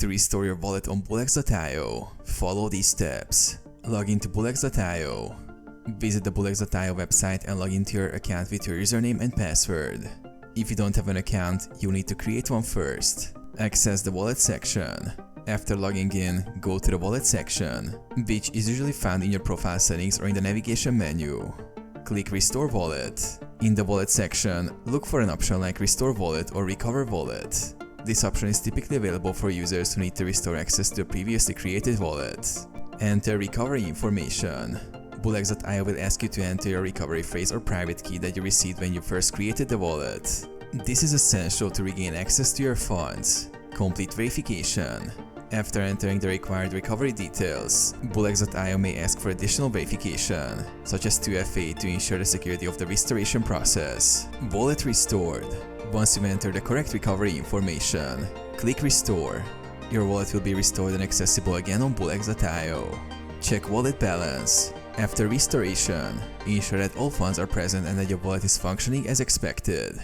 To restore your wallet on Bulex.io, follow these steps. Log into Bulex.io. Visit the Bulex.io website and log into your account with your username and password. If you don't have an account, you need to create one first. Access the wallet section. After logging in, go to the wallet section, which is usually found in your profile settings or in the navigation menu. Click Restore Wallet. In the wallet section, look for an option like Restore Wallet or Recover Wallet. This option is typically available for users who need to restore access to a previously created wallet. Enter recovery information. Bulex.io will ask you to enter your recovery phrase or private key that you received when you first created the wallet. This is essential to regain access to your funds. Complete verification. After entering the required recovery details, Bulex.io may ask for additional verification, such as 2FA to ensure the security of the restoration process. Wallet restored. Once you enter the correct recovery information, click Restore. Your wallet will be restored and accessible again on Bulex.io. Check wallet balance. After restoration, ensure that all funds are present and that your wallet is functioning as expected.